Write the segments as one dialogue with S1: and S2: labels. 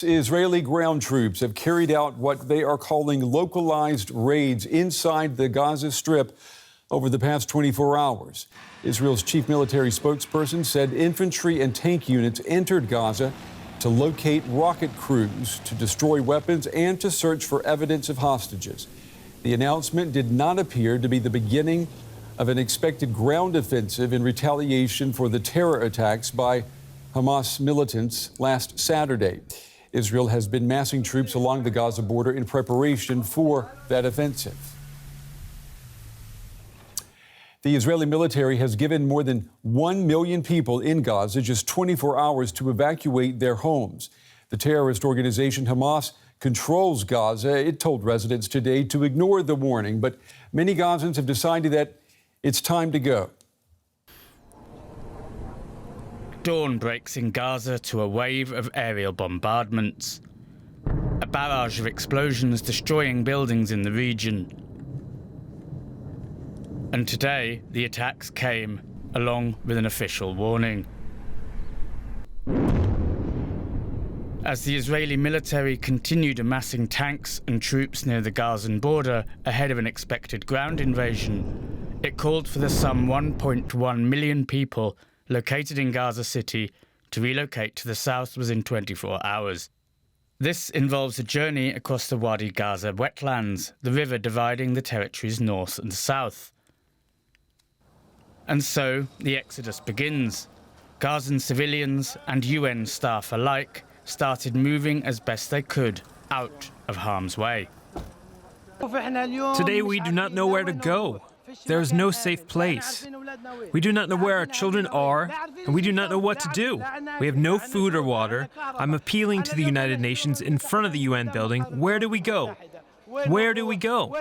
S1: Israeli ground troops have carried out what they are calling localized raids inside the Gaza Strip over the past 24 hours. Israel's chief military spokesperson said infantry and tank units entered Gaza to locate rocket crews, to destroy weapons, and to search for evidence of hostages. The announcement did not appear to be the beginning of an expected ground offensive in retaliation for the terror attacks by Hamas militants last Saturday. Israel has been massing troops along the Gaza border in preparation for that offensive. The Israeli military has given more than 1 million people in Gaza just 24 hours to evacuate their homes. The terrorist organization Hamas controls Gaza. It told residents today to ignore the warning, but many Gazans have decided that it's time to go.
S2: Dawn breaks in Gaza to a wave of aerial bombardments. A barrage of explosions destroying buildings in the region. And today, the attacks came along with an official warning. As the Israeli military continued amassing tanks and troops near the Gazan border ahead of an expected ground invasion, it called for the some 1.1 million people located in Gaza City to relocate to the south within 24 hours. This involves a journey across the Wadi Gaza wetlands, the river dividing the territories north and south. And so the exodus begins. Gazan civilians and UN staff alike started moving as best they could out of harm's way.
S3: Today we do not know where to go. There is no safe place. We do not know where our children are, and we do not know what to do. We have no food or water. I'm appealing to the United Nations in front of the UN building. Where do we go? Where do we go?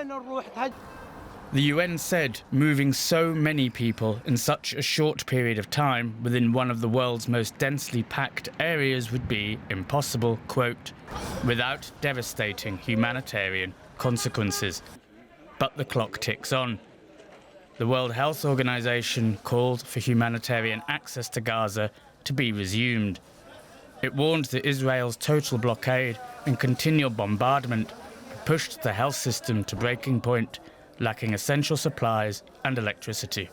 S2: The UN said moving so many people in such a short period of time within one of the world's most densely packed areas would be impossible, quote, without devastating humanitarian consequences. But the clock ticks on. The World Health Organization called for humanitarian access to Gaza to be resumed. It warned that Israel's total blockade and continual bombardment pushed the health system to breaking point, lacking essential supplies and electricity.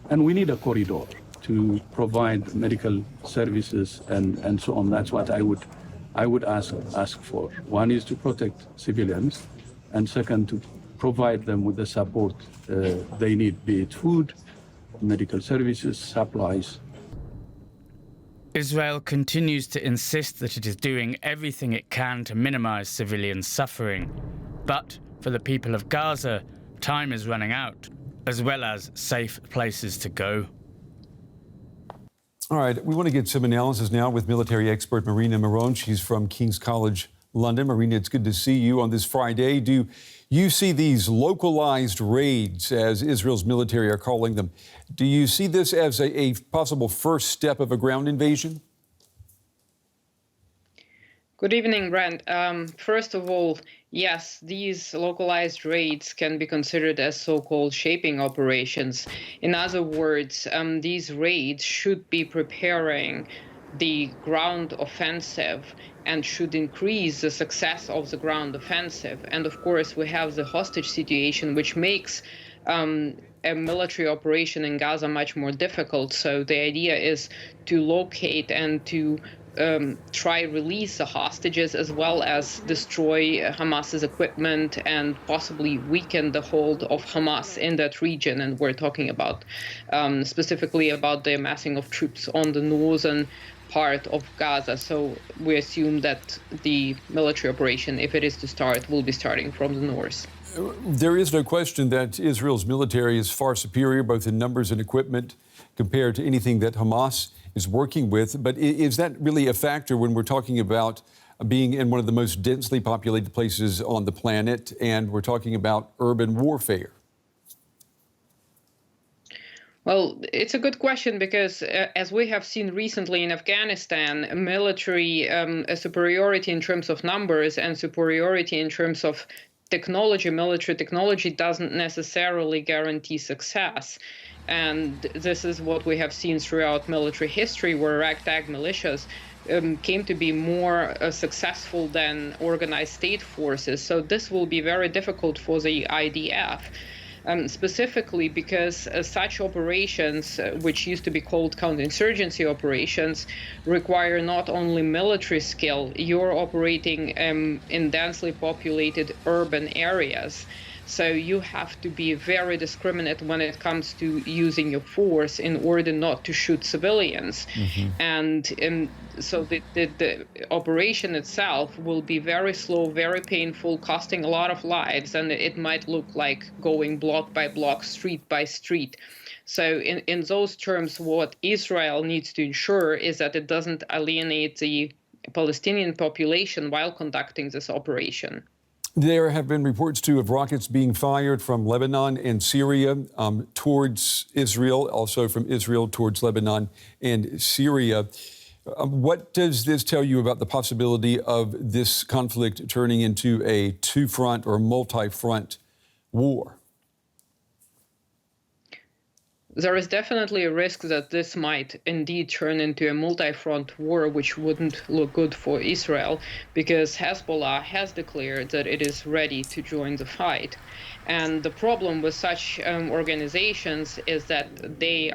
S4: And we need a corridor to provide medical services and so on. That's what I would ask for. One is to protect civilians, and second, to provide them with the support they need, be it food, medical services, supplies.
S2: Israel continues to insist that it is doing everything it can to minimize civilian suffering. But for the people of Gaza, time is running out, as well as safe places to go.
S1: All right, we want to get some analysis now with military expert Marina Marone. She's from King's College, London. Marina, it's good to see you on this Friday. Do you see these localized raids, as Israel's military are calling them, do you see this as a possible first step of a ground invasion?
S5: Good evening, Brent. First of all, yes, these localized raids can be considered as so-called shaping operations. In other words, these raids should be preparing the ground offensive and should increase the success of the ground offensive. And of course, we have the hostage situation, which makes a military operation in Gaza much more difficult. So the idea is to locate and to try release the hostages, as well as destroy Hamas's equipment and possibly weaken the hold of Hamas in that region. And we're talking about specifically about the amassing of troops on the northern part of Gaza. So we assume that the military operation, if it is to start, will be starting from the north.
S1: There is no question that Israel's military is far superior, both in numbers and equipment, compared to anything that Hamas is working with. But is that really a factor when we're talking about being in one of the most densely populated places on the planet, and we're talking about urban warfare?
S5: Well, it's a good question because, as we have seen recently in Afghanistan, military superiority in terms of numbers and superiority in terms of technology, military technology, doesn't necessarily guarantee success. And this is what we have seen throughout military history, where ragtag militias came to be more successful than organized state forces. So this will be very difficult for the IDF. Specifically because such operations, which used to be called counterinsurgency operations, require not only military skill, you're operating in densely populated urban areas. So you have to be very discriminate when it comes to using your force in order not to shoot civilians. And so the operation itself will be very slow, very painful, costing a lot of lives, and it might look like going block by block, street by street. So in those terms, what Israel needs to ensure is that it doesn't alienate the Palestinian population while conducting this operation.
S1: There have been reports, too, of rockets being fired from Lebanon and Syria towards Israel, also from Israel towards Lebanon and Syria. What does this tell you about the possibility of this conflict turning into a two-front or multi-front war?
S5: There is definitely a risk that this might indeed turn into a multi-front war, which wouldn't look good for Israel, because Hezbollah has declared that it is ready to join the fight. And the problem with such organizations is that they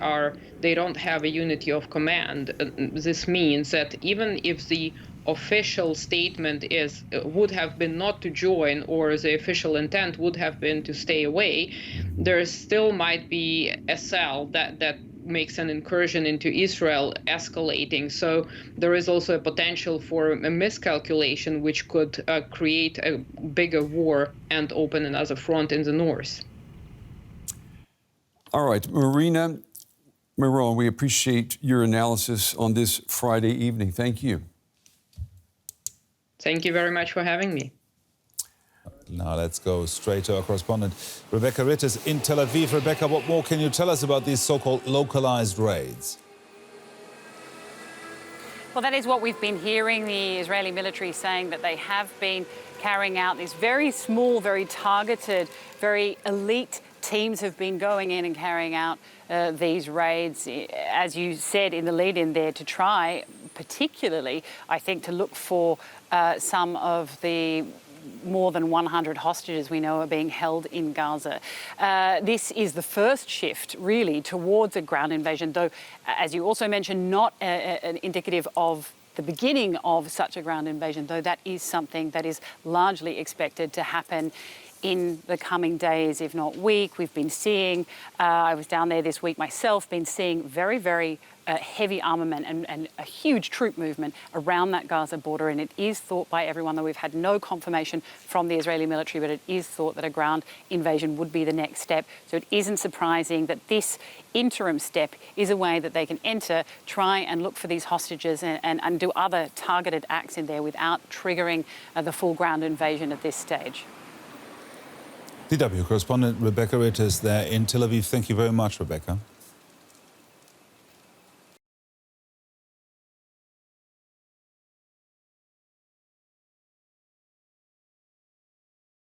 S5: don't have a unity of command. This means that even if the official statement would have been not to join, or the official intent would have been to stay away, there still might be a cell that makes an incursion into Israel escalating. So there is also a potential for a miscalculation, which could create a bigger war and open another front in the north.
S1: All right, Marina Miron, we appreciate your analysis on this Friday evening. Thank you.
S5: Thank you very much for having me.
S6: Now let's go straight to our correspondent, Rebecca Ritters in Tel Aviv. Rebecca, what more can you tell us about these so-called localized raids?
S7: Well, that is what we've been hearing. The Israeli military saying that they have been carrying out these very small, very targeted, very elite teams have been going in and carrying out these raids, as you said in the lead-in there, to try, particularly, I think, to look for some of the more than 100 hostages we know are being held in Gaza. This is the first shift, really, towards a ground invasion, though, as you also mentioned, not an indicative of the beginning of such a ground invasion, though that is something that is largely expected to happen in the coming days, if not week. We've been seeing, I was down there this week myself, been seeing very, very heavy armament and a huge troop movement around that Gaza border. And it is thought by everyone, though we've had no confirmation from the Israeli military, but it is thought that a ground invasion would be the next step. So it isn't surprising that this interim step is a way that they can enter, try and look for these hostages and do other targeted acts in there without triggering the full ground invasion at this stage.
S6: DW correspondent Rebecca Ritters there in Tel Aviv. Thank you very much, Rebecca.